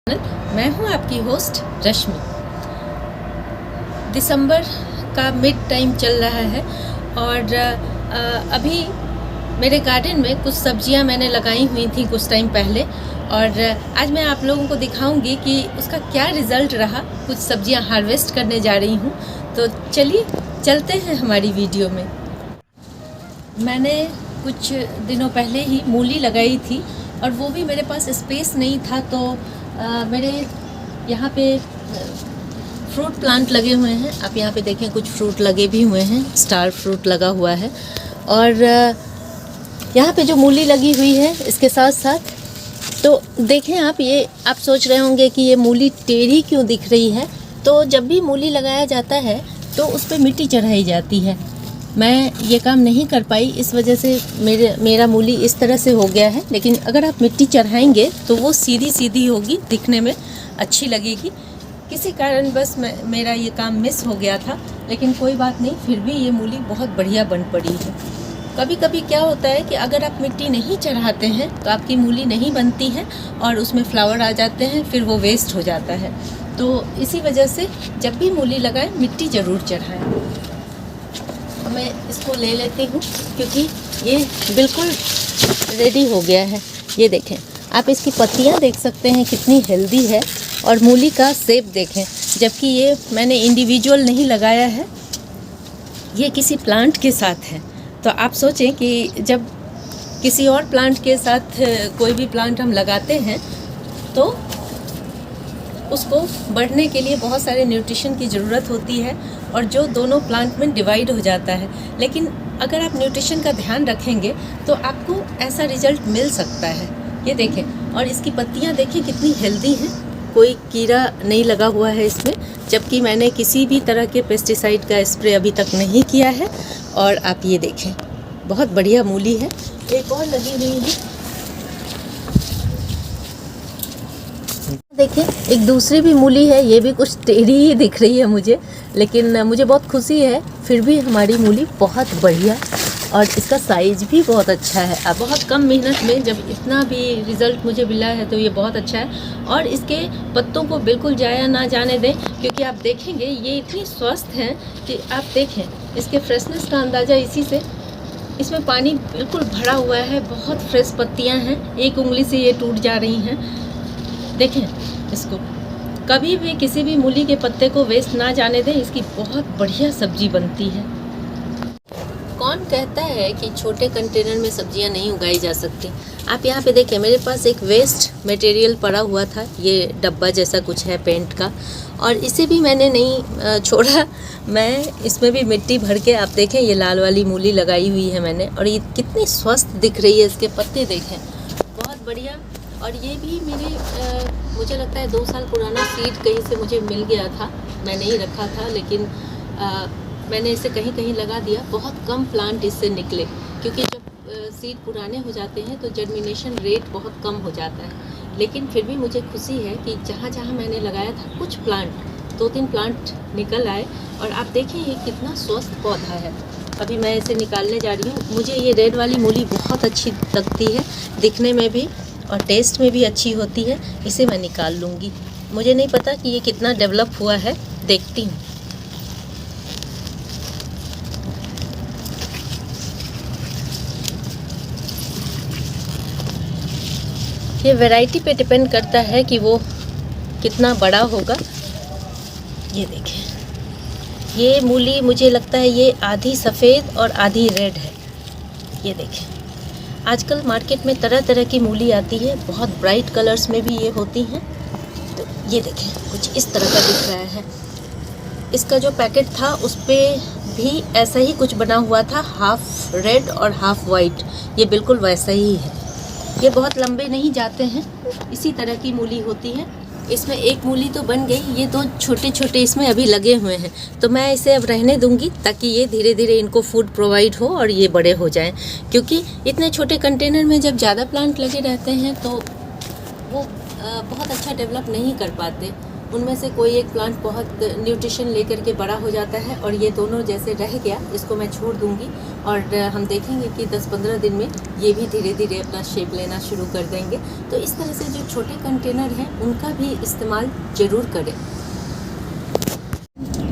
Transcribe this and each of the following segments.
मैं हूं आपकी होस्ट रश्मि। दिसंबर का मिड टाइम चल रहा है और अभी मेरे गार्डन में कुछ सब्जियां मैंने लगाई हुई थी कुछ टाइम पहले और आज मैं आप लोगों को दिखाऊंगी कि उसका क्या रिज़ल्ट रहा। कुछ सब्जियां हार्वेस्ट करने जा रही हूं, तो चलिए चलते हैं हमारी वीडियो में। मैंने कुछ दिनों पहले ही मूली लगाई थी और वो भी मेरे पास स्पेस नहीं था, तो मेरे यहाँ पे फ्रूट प्लांट लगे हुए हैं। आप यहाँ पे देखें कुछ फ्रूट लगे भी हुए हैं, स्टार फ्रूट लगा हुआ है। और यहाँ पे जो मूली लगी हुई है इसके साथ साथ तो देखें आप सोच रहे होंगे कि ये मूली टेढ़ी क्यों दिख रही है। तो जब भी मूली लगाया जाता है तो उस पर मिट्टी चढ़ाई जाती है। मैं ये काम नहीं कर पाई, इस वजह से मेरा मूली इस तरह से हो गया है। लेकिन अगर आप मिट्टी चढ़ाएंगे तो वो सीधी सीधी होगी, दिखने में अच्छी लगेगी। किसी कारण बस मेरा ये काम मिस हो गया था, लेकिन कोई बात नहीं, फिर भी ये मूली बहुत बढ़िया बन पड़ी है। कभी कभी क्या होता है कि अगर आप मिट्टी नहीं चढ़ाते हैं तो आपकी मूली नहीं बनती है और उसमें फ्लावर आ जाते हैं, फिर वो वेस्ट हो जाता है। तो इसी वजह से जब भी मूली लगाएं मिट्टी ज़रूर चढ़ाएं। मैं इसको ले लेती हूँ क्योंकि ये बिल्कुल रेडी हो गया है। ये देखें, आप इसकी पत्तियाँ देख सकते हैं कितनी हेल्दी है और मूली का शेप देखें। जबकि ये मैंने इंडिविजुअल नहीं लगाया है, ये किसी प्लांट के साथ है। तो आप सोचें कि जब किसी और प्लांट के साथ कोई भी प्लांट हम लगाते हैं तो उसको बढ़ने के लिए बहुत सारे न्यूट्रिशन की ज़रूरत होती है और जो दोनों प्लांट में डिवाइड हो जाता है। लेकिन अगर आप न्यूट्रिशन का ध्यान रखेंगे तो आपको ऐसा रिजल्ट मिल सकता है। ये देखें, और इसकी पत्तियां देखें कितनी हेल्दी हैं, कोई कीड़ा नहीं लगा हुआ है इसमें। जबकि मैंने किसी भी तरह के पेस्टिसाइड का स्प्रे अभी तक नहीं किया है। और आप ये देखें, बहुत बढ़िया मूली है। एक और लगी हुई है, देखें एक दूसरी भी मूली है। ये भी कुछ टेढ़ी ही दिख रही है मुझे, लेकिन मुझे बहुत खुशी है। फिर भी हमारी मूली बहुत बढ़िया और इसका साइज़ भी बहुत अच्छा है। अब बहुत कम मेहनत में जब इतना भी रिज़ल्ट मुझे मिला है तो ये बहुत अच्छा है। और इसके पत्तों को बिल्कुल जाया ना जाने दें, क्योंकि आप देखेंगे ये इतनी स्वस्थ हैं कि आप देखें इसके फ्रेशनेस का अंदाज़ा इसी से। इसमें पानी बिल्कुल भरा हुआ है, बहुत फ्रेश पत्तियाँ हैं, एक उंगली से ये टूट जा रही हैं। देखें इसको, कभी भी किसी भी मूली के पत्ते को वेस्ट ना जाने दें, इसकी बहुत बढ़िया सब्जी बनती है। कौन कहता है कि छोटे कंटेनर में सब्जियां नहीं उगाई जा सकती। आप यहाँ पे देखें, मेरे पास एक वेस्ट मटेरियल पड़ा हुआ था, ये डब्बा जैसा कुछ है पेंट का, और इसे भी मैंने नहीं छोड़ा। मैं इसमें भी मिट्टी भर के, आप देखें ये लाल वाली मूली लगाई हुई है मैंने, और ये कितनी स्वस्थ दिख रही है। इसके पत्ते देखें, बहुत बढ़िया। और ये भी मुझे लगता है 2 साल पुराना सीड कहीं से मुझे मिल गया था, मैं नहीं रखा था, लेकिन मैंने इसे कहीं कहीं लगा दिया। बहुत कम प्लांट इससे निकले, क्योंकि जब सीड पुराने हो जाते हैं तो जर्मिनेशन रेट बहुत कम हो जाता है। लेकिन फिर भी मुझे खुशी है कि जहाँ जहाँ मैंने लगाया था कुछ प्लांट, 2-3 प्लांट निकल आए। और आप देखें ये कितना स्वस्थ पौधा है। अभी मैं इसे निकालने जा रही हूँ। मुझे ये रेड वाली मूली बहुत अच्छी लगती है, दिखने में भी और टेस्ट में भी अच्छी होती है। इसे मैं निकाल लूँगी। मुझे नहीं पता कि ये कितना डेवलप हुआ है, देखती हूँ। ये वैरायटी पे डिपेंड करता है कि वो कितना बड़ा होगा। ये देखें, ये मूली मुझे लगता है ये आधी सफ़ेद और आधी रेड है। ये देखें, आजकल मार्केट में तरह तरह की मूली आती है, बहुत ब्राइट कलर्स में भी ये होती हैं। तो ये देखें, कुछ इस तरह का दिख रहा है। इसका जो पैकेट था उस पर भी ऐसा ही कुछ बना हुआ था, हाफ रेड और हाफ वाइट। ये बिल्कुल वैसा ही है। ये बहुत लंबे नहीं जाते हैं, इसी तरह की मूली होती है। इसमें एक मूली तो बन गई, ये 2 छोटे छोटे इसमें अभी लगे हुए हैं। तो मैं इसे अब रहने दूंगी ताकि ये धीरे धीरे इनको फूड प्रोवाइड हो और ये बड़े हो जाएं। क्योंकि इतने छोटे कंटेनर में जब ज़्यादा प्लांट लगे रहते हैं तो वो बहुत अच्छा डेवलप नहीं कर पाते। उनमें से कोई एक प्लांट बहुत न्यूट्रिशन लेकर के बड़ा हो जाता है और ये दोनों जैसे रह गया, इसको मैं छोड़ दूंगी और हम देखेंगे कि 10-15 दिन में ये भी धीरे धीरे अपना शेप लेना शुरू कर देंगे। तो इस तरह से जो छोटे कंटेनर हैं उनका भी इस्तेमाल ज़रूर करें।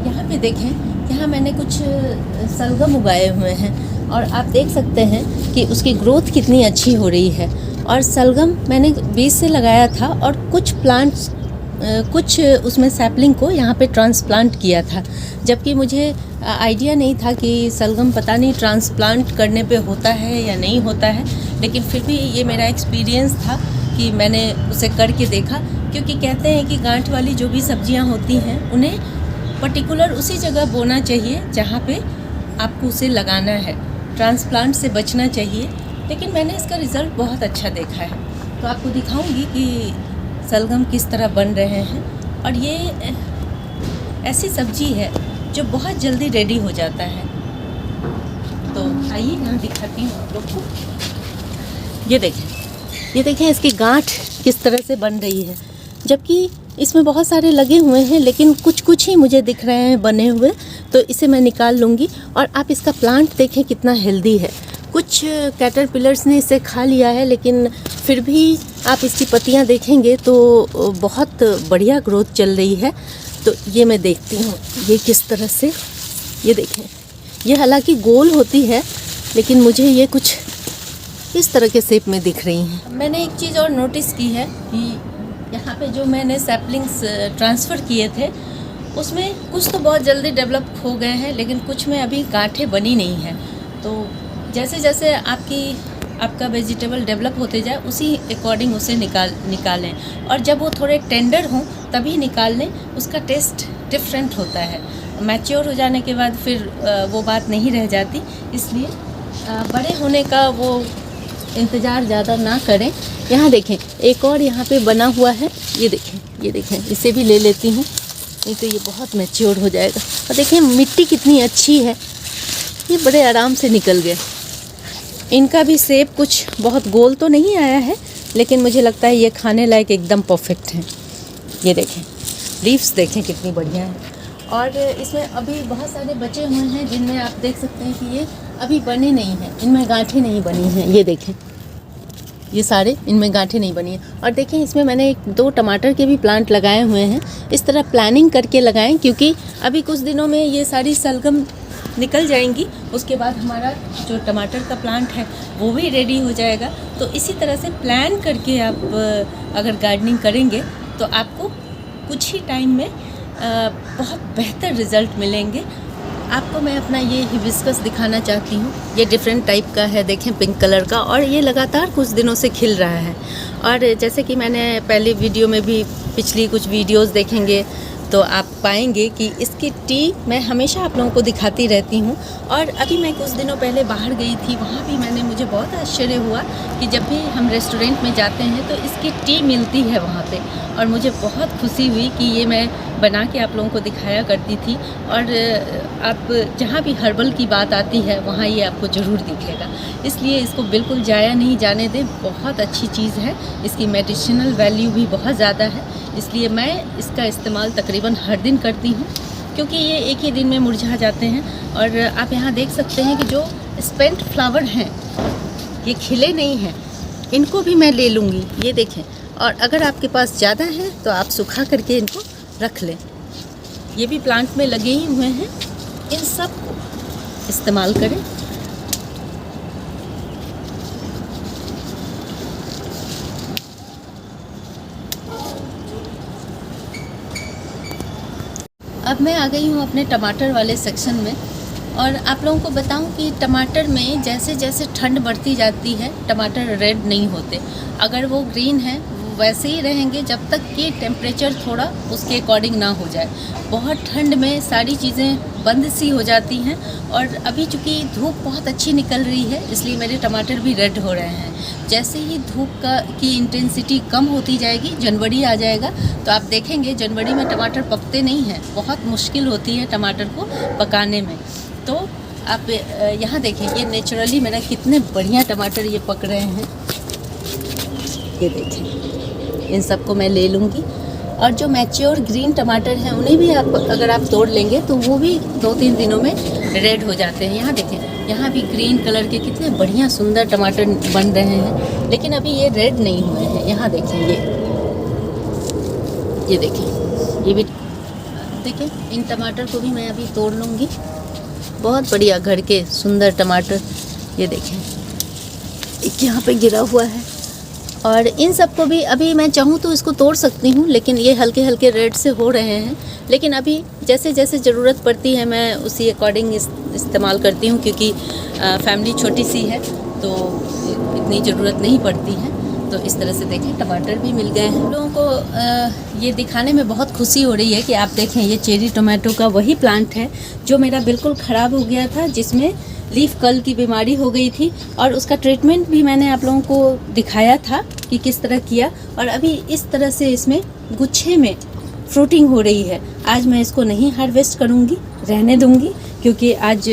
यहाँ पे देखें, यहाँ मैंने कुछ सलगम उगाए हुए हैं और आप देख सकते हैं कि उसकी ग्रोथ कितनी अच्छी हो रही है। और सलगम मैंने बीज से लगाया था और कुछ उसमें सैपलिंग को यहाँ पे ट्रांसप्लांट किया था, जबकि मुझे आइडिया नहीं था कि सलगम पता नहीं ट्रांसप्लांट करने पे होता है या नहीं होता है, लेकिन फिर भी ये मेरा एक्सपीरियंस था कि मैंने उसे करके देखा। क्योंकि कहते हैं कि गांठ वाली जो भी सब्जियां होती हैं उन्हें पर्टिकुलर उसी जगह बोना चाहिए जहाँ पे आपको उसे लगाना है, ट्रांसप्लांट से बचना चाहिए। लेकिन मैंने इसका रिज़ल्ट बहुत अच्छा देखा है, तो आपको दिखाऊंगी कि सलगम किस तरह बन रहे हैं। और ये ऐसी सब्जी है जो बहुत जल्दी रेडी हो जाता है। तो आइए यहाँ दिखाती हूँ आप लोग को। ये देखें इसकी गांठ किस तरह से बन रही है, जबकि इसमें बहुत सारे लगे हुए हैं लेकिन कुछ ही मुझे दिख रहे हैं बने हुए, तो इसे मैं निकाल लूँगी। और आप इसका प्लांट देखें कितना हेल्दी है। कुछ कैटरपिलर्स ने इसे खा लिया है, लेकिन फिर भी आप इसकी पत्तियां देखेंगे तो बहुत बढ़िया ग्रोथ चल रही है। तो ये मैं देखती हूँ ये किस तरह से, ये देखें, ये हालांकि गोल होती है लेकिन मुझे ये कुछ इस तरह के शेप में दिख रही हैं। मैंने एक चीज़ और नोटिस की है कि यहाँ पे जो मैंने सैपलिंग्स ट्रांसफ़र किए थे उसमें कुछ तो बहुत जल्दी डेवलप हो गए हैं, लेकिन कुछ में अभी गांठें बनी नहीं हैं। तो जैसे जैसे आपका वेजिटेबल डेवलप होते जाए उसी अकॉर्डिंग उसे निकालें, और जब वो थोड़े टेंडर हों तभी निकाल लें। उसका टेस्ट डिफरेंट होता है। मैच्योर हो जाने के बाद फिर वो बात नहीं रह जाती, इसलिए बड़े होने का वो इंतज़ार ज़्यादा ना करें। यहाँ देखें एक और यहाँ पे बना हुआ है, ये देखें इसे भी ले लेती हूँ, नहीं तो ये बहुत मैच्योर हो जाएगा। और देखें मिट्टी कितनी अच्छी है, ये बड़े आराम से निकल गए। इनका भी शेप कुछ बहुत गोल तो नहीं आया है, लेकिन मुझे लगता है ये खाने लायक एकदम परफेक्ट है। ये देखें लीव्स देखें कितनी बढ़िया है। और इसमें अभी बहुत सारे बचे हुए हैं जिनमें आप देख सकते हैं कि ये अभी बने नहीं हैं, इनमें गांठें नहीं बनी हैं। ये देखें ये सारे इनमें गांठें नहीं बनी हैं। और देखें इसमें मैंने 1-2 टमाटर के भी प्लांट लगाए हुए हैं। इस तरह प्लानिंग करके लगाएं, क्योंकि अभी कुछ दिनों में ये सारी सलगम निकल जाएंगी। उसके बाद हमारा जो टमाटर का प्लांट है वो भी रेडी हो जाएगा। तो इसी तरह से प्लान करके आप अगर गार्डनिंग करेंगे तो आपको कुछ ही टाइम में बहुत बेहतर रिज़ल्ट मिलेंगे। आपको मैं अपना ये हिबिस्कस दिखाना चाहती हूँ। ये डिफरेंट टाइप का है, देखें पिंक कलर का, और ये लगातार कुछ दिनों से खिल रहा है। और जैसे कि मैंने पहले वीडियो में भी, पिछली कुछ वीडियोस देखेंगे तो आप पाएंगे कि इसकी टी मैं हमेशा आप लोगों को दिखाती रहती हूँ। और अभी मैं कुछ दिनों पहले बाहर गई थी, वहाँ भी मुझे बहुत आश्चर्य हुआ कि जब भी हम रेस्टोरेंट में जाते हैं तो इसकी टी मिलती है वहाँ पे, और मुझे बहुत खुशी हुई कि ये मैं बना के आप लोगों को दिखाया करती थी। और आप जहाँ भी हर्बल की बात आती है वहाँ ये आपको ज़रूर दिखेगा, इसलिए इसको बिल्कुल ज़ाया नहीं जाने दें। बहुत अच्छी चीज़ है, इसकी मेडिसिनल वैल्यू भी बहुत ज़्यादा है, इसलिए मैं इसका इस्तेमाल तकरीबन हर दिन करती हूँ, क्योंकि ये एक ही दिन में मुरझा जाते हैं। और आप यहाँ देख सकते हैं कि जो स्पेंट फ्लावर हैं ये खिले नहीं हैं, इनको भी मैं ले लूँगी, ये देखें। और अगर आपके पास ज़्यादा है तो आप सुखा करके इनको रख लें। ये भी प्लांट में लगे ही हुए हैं, इन सब को इस्तेमाल करें। अब मैं आ गई हूँ अपने टमाटर वाले सेक्शन में, और आप लोगों को बताऊं कि टमाटर में जैसे जैसे ठंड बढ़ती जाती है टमाटर रेड नहीं होते। अगर वो ग्रीन है वैसे ही रहेंगे जब तक कि टेम्परेचर थोड़ा उसके अकॉर्डिंग ना हो जाए। बहुत ठंड में सारी चीज़ें बंद सी हो जाती हैं, और अभी चूँकि धूप बहुत अच्छी निकल रही है इसलिए मेरे टमाटर भी रेड हो रहे हैं। जैसे ही धूप की इंटेंसिटी कम होती जाएगी, जनवरी आ जाएगा, तो आप देखेंगे जनवरी में टमाटर पकते नहीं हैं, बहुत मुश्किल होती है टमाटर को पकाने में। तो आप यहाँ देखें, ये नेचुरली मेरा कितने बढ़िया टमाटर ये पक रहे हैं, ये देखें। इन सबको मैं ले लूँगी। और जो मैच्योर ग्रीन टमाटर हैं उन्हें भी आप अगर आप तोड़ लेंगे तो वो भी 2-3 दिनों में रेड हो जाते हैं। यहाँ देखें, यहाँ भी ग्रीन कलर के कितने बढ़िया सुंदर टमाटर बन रहे हैं, लेकिन अभी ये रेड नहीं हुए हैं। यहाँ देखें, ये देखें, ये भी देखें। इन टमाटर को भी मैं अभी तोड़ लूँगी। बहुत बढ़िया घर के सुंदर टमाटर, ये देखें, एक यहाँ पे गिरा हुआ है। और इन सबको भी अभी मैं चाहूँ तो इसको तोड़ सकती हूँ, लेकिन ये हल्के हल्के रेड से हो रहे हैं। लेकिन अभी जैसे जैसे ज़रूरत पड़ती है मैं उसी अकॉर्डिंग इस्तेमाल करती हूँ, क्योंकि फैमिली छोटी सी है तो इतनी ज़रूरत नहीं पड़ती है। तो इस तरह से देखें, टमाटर भी मिल गए हैं। हम लोगों को ये दिखाने में बहुत खुशी हो रही है कि आप देखें, ये चेरी टोमेटो का वही प्लांट है जो मेरा बिल्कुल ख़राब हो गया था, जिसमें लीफ कर्ल की बीमारी हो गई थी। और उसका ट्रीटमेंट भी मैंने आप लोगों को दिखाया था कि किस तरह किया। और अभी इस तरह से इसमें गुच्छे में फ्रूटिंग हो रही है। आज मैं इसको नहीं हार्वेस्ट करूँगी, रहने दूँगी, क्योंकि आज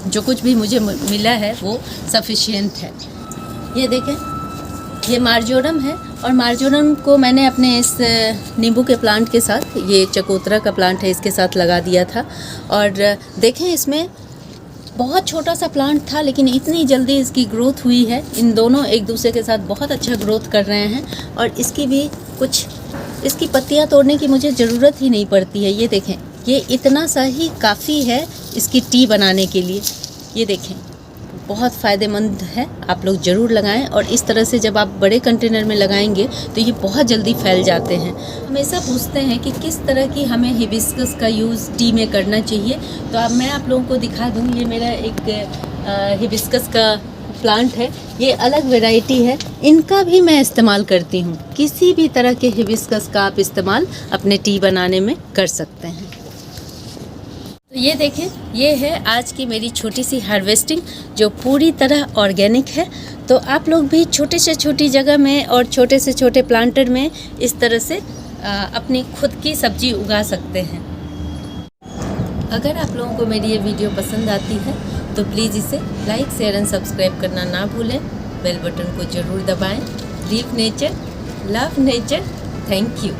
जो कुछ भी मुझे मिला है वो सफिशिएंट है। ये देखें, ये मार्जोरम है, और मार्जोरम को मैंने अपने इस नींबू के प्लांट के साथ, ये चकोतरा का प्लांट है, इसके साथ लगा दिया था। और देखें, इसमें बहुत छोटा सा प्लांट था, लेकिन इतनी जल्दी इसकी ग्रोथ हुई है। इन दोनों एक दूसरे के साथ बहुत अच्छा ग्रोथ कर रहे हैं। और इसकी भी इसकी पत्तियां तोड़ने की मुझे ज़रूरत ही नहीं पड़ती है। ये देखें, ये इतना सा ही काफ़ी है इसकी टी बनाने के लिए। ये देखें, बहुत फ़ायदेमंद है, आप लोग ज़रूर लगाएं। और इस तरह से जब आप बड़े कंटेनर में लगाएंगे तो ये बहुत जल्दी फैल जाते हैं। हमेशा पूछते हैं कि किस तरह की हमें हिबिस्कस का यूज़ टी में करना चाहिए, तो अब मैं आप लोगों को दिखा दूँ। ये मेरा एक हिबिस्कस का प्लांट है, ये अलग वैरायटी है, इनका भी मैं इस्तेमाल करती हूँ। किसी भी तरह के हिबिस्कस का आप इस्तेमाल अपने टी बनाने में कर सकते हैं। तो ये देखें, ये है आज की मेरी छोटी सी हार्वेस्टिंग, जो पूरी तरह ऑर्गेनिक है। तो आप लोग भी छोटे से छोटी जगह में और छोटे से छोटे प्लांटर में इस तरह से अपनी खुद की सब्जी उगा सकते हैं। अगर आप लोगों को मेरी ये वीडियो पसंद आती है तो प्लीज़ इसे लाइक, शेयर एंड सब्सक्राइब करना ना भूलें। बेल बटन को ज़रूर दबाएं। Leave nature, love nature. Thank you.